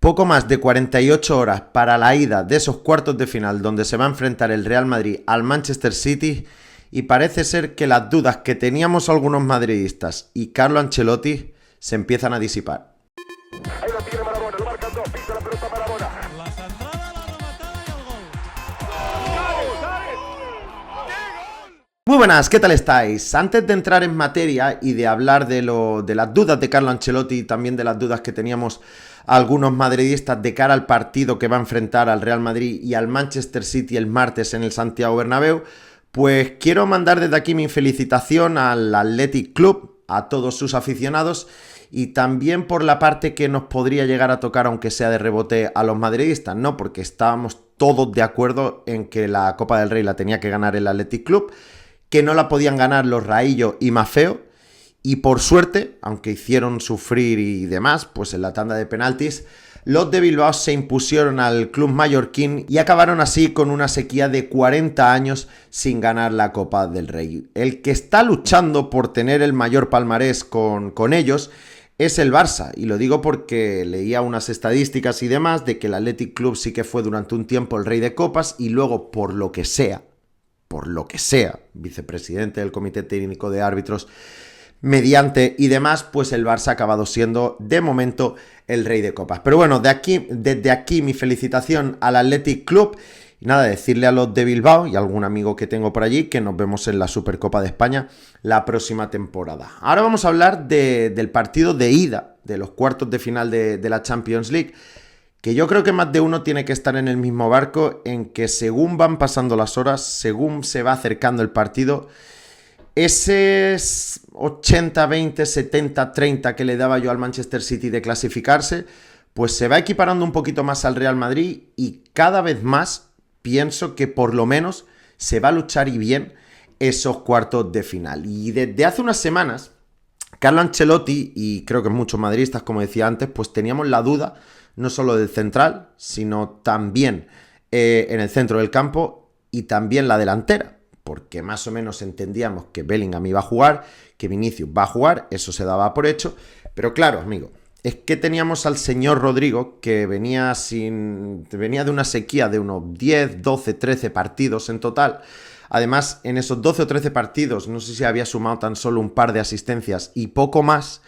Poco más de 48 horas para la ida de esos cuartos de final donde se va a enfrentar el Real Madrid al Manchester City y parece ser que las dudas que teníamos algunos madridistas y Carlo Ancelotti se empiezan a disipar. Ahí lo tiene Marabona, lo marcan dos, pisa la pelota Marabona. La centrada, la rematada y el gol. Muy buenas, ¿qué tal estáis? Antes de entrar en materia y de hablar de las dudas de Carlo Ancelotti y también de las dudas que teníamos algunos madridistas de cara al partido que va a enfrentar al Real Madrid y al Manchester City el martes en el Santiago Bernabéu, pues quiero mandar desde aquí mi felicitación al Athletic Club, a todos sus aficionados y también por la parte que nos podría llegar a tocar, aunque sea de rebote, a los madridistas, ¿no? Porque estábamos todos de acuerdo en que la Copa del Rey la tenía que ganar el Athletic Club, que no la podían ganar los Raillo y Mafeo, y por suerte, aunque hicieron sufrir y demás, pues en la tanda de penaltis, los de Bilbao se impusieron al club mallorquín y acabaron así con una sequía de 40 años sin ganar la Copa del Rey. El que está luchando por tener el mayor palmarés con ellos es el Barça, y lo digo porque leía unas estadísticas y demás de que el Athletic Club sí que fue durante un tiempo el rey de copas y luego por lo que sea, vicepresidente del Comité Técnico de Árbitros, mediante y demás, pues el Barça ha acabado siendo de momento el rey de copas. Pero bueno, desde aquí mi felicitación al Athletic Club y nada, decirle a los de Bilbao y a algún amigo que tengo por allí que nos vemos en la Supercopa de España la próxima temporada. Ahora vamos a hablar del partido de ida de los cuartos de final de la Champions League, que yo creo que más de uno tiene que estar en el mismo barco, en que según van pasando las horas, según se va acercando el partido, ese 80-20, 70-30 que le daba yo al Manchester City de clasificarse, pues se va equiparando un poquito más al Real Madrid y cada vez más pienso que por lo menos se va a luchar y bien esos cuartos de final. Y desde hace unas semanas, Carlo Ancelotti y creo que muchos madridistas, como decía antes, pues teníamos la duda no solo del central, sino también en el centro del campo y también la delantera, porque más o menos entendíamos que Bellingham iba a jugar, que Vinicius va a jugar, eso se daba por hecho, pero claro, amigo, es que teníamos al señor Rodrigo que venía de una sequía de unos 10, 12, 13 partidos en total. Además, en esos 12 o 13 partidos, no sé si había sumado tan solo un par de asistencias y poco más.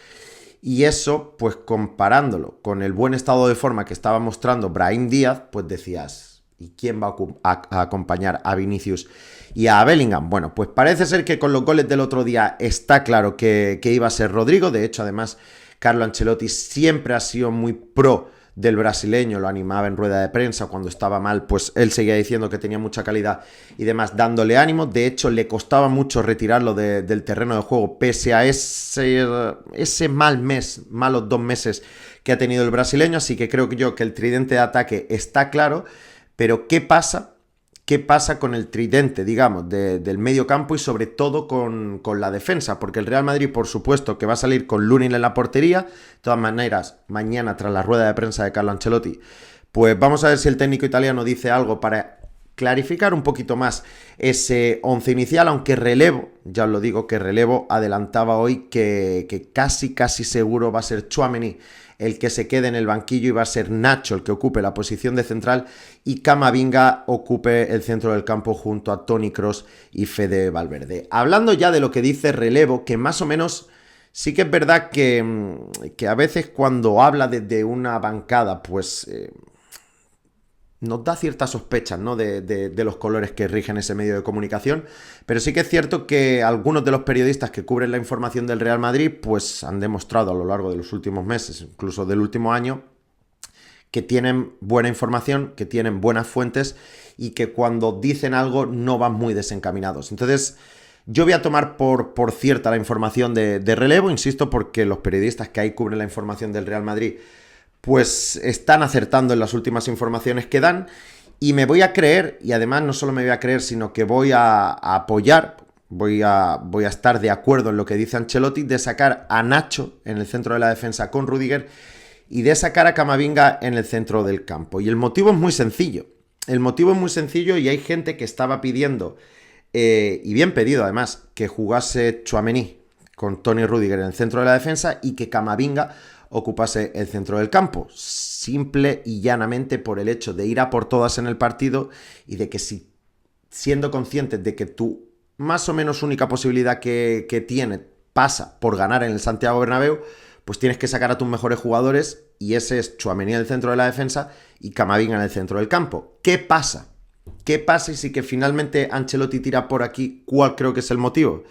Y eso, pues comparándolo con el buen estado de forma que estaba mostrando Brahim Díaz, pues decías, ¿y quién va a acompañar a Vinicius y a Bellingham? Bueno, pues parece ser que con los goles del otro día está claro que iba a ser Rodrigo. De hecho, además, Carlo Ancelotti siempre ha sido muy pro del brasileño, lo animaba en rueda de prensa, cuando estaba mal, pues él seguía diciendo que tenía mucha calidad y demás, dándole ánimo. De hecho, le costaba mucho retirarlo del terreno de juego, pese a ese malos 2 meses que ha tenido el brasileño, así que creo yo que el tridente de ataque está claro, pero ¿qué pasa? ¿Qué pasa con el tridente, digamos, del medio campo y sobre todo con la defensa? Porque el Real Madrid, por supuesto, que va a salir con Lunin en la portería. De todas maneras, mañana, tras la rueda de prensa de Carlo Ancelotti, pues vamos a ver si el técnico italiano dice algo para clarificar un poquito más ese once inicial, aunque relevo, ya os lo digo, que relevo adelantaba hoy que casi seguro va a ser Tchouaméni el que se quede en el banquillo y va a ser Nacho el que ocupe la posición de central y Camavinga ocupe el centro del campo junto a Toni Kroos y Fede Valverde. Hablando ya de lo que dice relevo, que más o menos sí que es verdad que a veces cuando habla desde una bancada, pues nos da ciertas sospechas, ¿no? de los colores que rigen ese medio de comunicación, pero sí que es cierto que algunos de los periodistas que cubren la información del Real Madrid pues han demostrado a lo largo de los últimos meses, incluso del último año, que tienen buena información, que tienen buenas fuentes y que cuando dicen algo no van muy desencaminados. Entonces, yo voy a tomar por cierta la información de relevo, insisto, porque los periodistas que ahí cubren la información del Real Madrid pues están acertando en las últimas informaciones que dan y me voy a creer, y además no solo me voy a creer, sino que voy a apoyar, voy a estar de acuerdo en lo que dice Ancelotti, de sacar a Nacho en el centro de la defensa con Rüdiger y de sacar a Camavinga en el centro del campo. Y el motivo es muy sencillo, y hay gente que estaba pidiendo, y bien pedido además, que jugase Tchouaméni con Toni Rüdiger en el centro de la defensa y que Camavinga ocupase el centro del campo. simple y llanamente por el hecho de ir a por todas en el partido y de que si siendo conscientes de que tu más o menos única posibilidad que tiene pasa por ganar en el Santiago Bernabéu, pues tienes que sacar a tus mejores jugadores y ese es Tchouaméni en el centro de la defensa y Camavinga en el centro del campo. ¿Qué pasa? ¿Qué pasa y si que finalmente Ancelotti tira por aquí? ¿Cuál creo que es el motivo?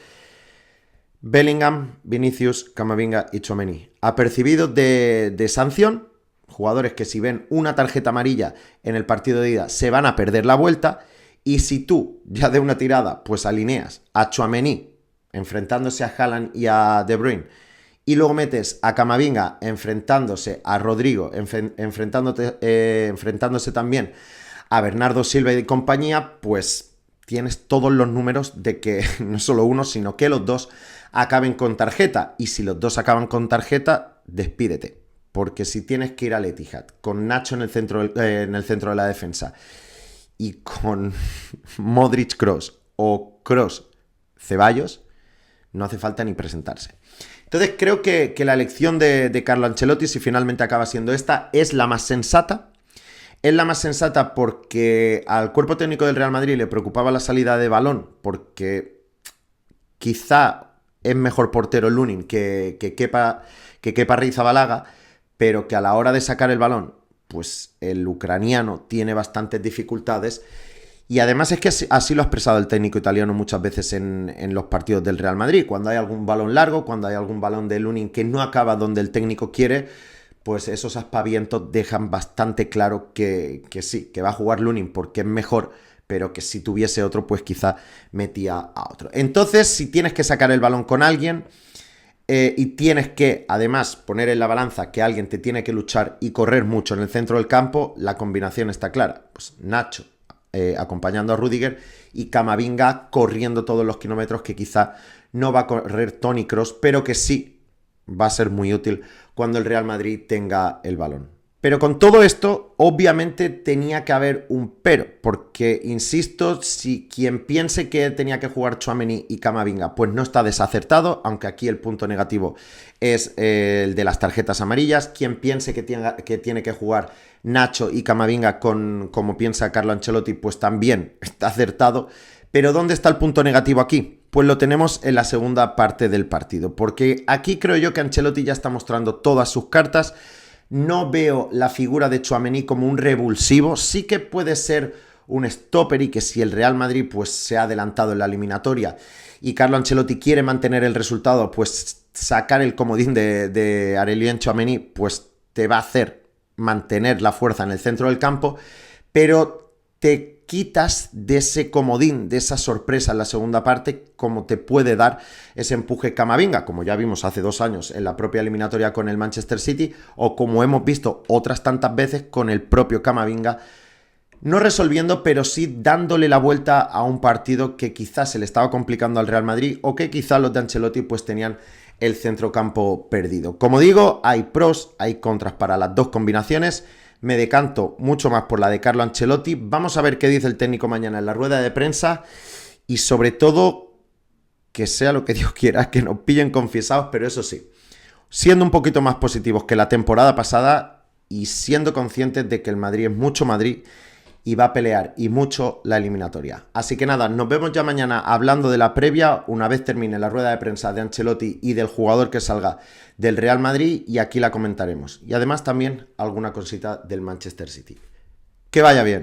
Bellingham, Vinicius, Camavinga y Tchouaméni. Apercibidos de sanción, jugadores que si ven una tarjeta amarilla en el partido de ida se van a perder la vuelta. Y si tú ya de una tirada pues alineas a Tchouaméni enfrentándose a Haaland y a De Bruyne y luego metes a Camavinga enfrentándose a Rodrigo, enfrentándose también a Bernardo Silva y compañía, pues tienes todos los números de que no solo uno, sino que los dos acaben con tarjeta. Y si los dos acaban con tarjeta, despídete. Porque si tienes que ir al Etihad con Nacho en el centro de la defensa y con Modric Kroos o Kroos Ceballos, no hace falta ni presentarse. Entonces creo que la elección de Carlo Ancelotti, si finalmente acaba siendo esta, es la más sensata. Es la más sensata porque al cuerpo técnico del Real Madrid le preocupaba la salida de balón, porque quizá es mejor portero Lunin que Kepa Arrizabalaga, pero que a la hora de sacar el balón, pues el ucraniano tiene bastantes dificultades. Y además es que así lo ha expresado el técnico italiano muchas veces en los partidos del Real Madrid. Cuando hay algún balón largo, cuando hay algún balón de Lunin que no acaba donde el técnico quiere, pues esos aspavientos dejan bastante claro que sí, que va a jugar Lunin porque es mejor, pero que si tuviese otro, pues quizá metía a otro. Entonces, si tienes que sacar el balón con alguien y tienes que, además, poner en la balanza que alguien te tiene que luchar y correr mucho en el centro del campo, la combinación está clara. Pues Nacho acompañando a Rudiger y Camavinga corriendo todos los kilómetros que quizá no va a correr Toni Kroos, pero que sí va a ser muy útil cuando el Real Madrid tenga el balón. Pero con todo esto, obviamente tenía que haber un pero, porque, insisto, si quien piense que tenía que jugar Tchouaméni y Camavinga, pues no está desacertado, aunque aquí el punto negativo es el de las tarjetas amarillas. Quien piense que tiene que jugar Nacho y Camavinga como piensa Carlo Ancelotti, pues también está acertado. Pero ¿dónde está el punto negativo aquí? Pues lo tenemos en la segunda parte del partido, porque aquí creo yo que Ancelotti ya está mostrando todas sus cartas. No veo la figura de Tchouaméni como un revulsivo, sí que puede ser un stopper y que si el Real Madrid pues se ha adelantado en la eliminatoria y Carlo Ancelotti quiere mantener el resultado, pues sacar el comodín de Aurélien Tchouaméni pues te va a hacer mantener la fuerza en el centro del campo, pero te quitas de ese comodín, de esa sorpresa en la segunda parte, como te puede dar ese empuje Camavinga, como ya vimos hace 2 años en la propia eliminatoria con el Manchester City, o como hemos visto otras tantas veces con el propio Camavinga, no resolviendo, pero sí dándole la vuelta a un partido que quizás se le estaba complicando al Real Madrid, o que quizás los de Ancelotti pues tenían el centrocampo perdido. Como digo, hay pros, hay contras para las dos combinaciones. Me decanto mucho más por la de Carlo Ancelotti. Vamos a ver qué dice el técnico mañana en la rueda de prensa y sobre todo que sea lo que Dios quiera, que nos pillen confiesados, pero eso sí, siendo un poquito más positivos que la temporada pasada y siendo conscientes de que el Madrid es mucho Madrid y va a pelear y mucho la eliminatoria. Así que nada, nos vemos ya mañana hablando de la previa, una vez termine la rueda de prensa de Ancelotti y del jugador que salga del Real Madrid, y aquí la comentaremos. Y además también alguna cosita del Manchester City. Que vaya bien.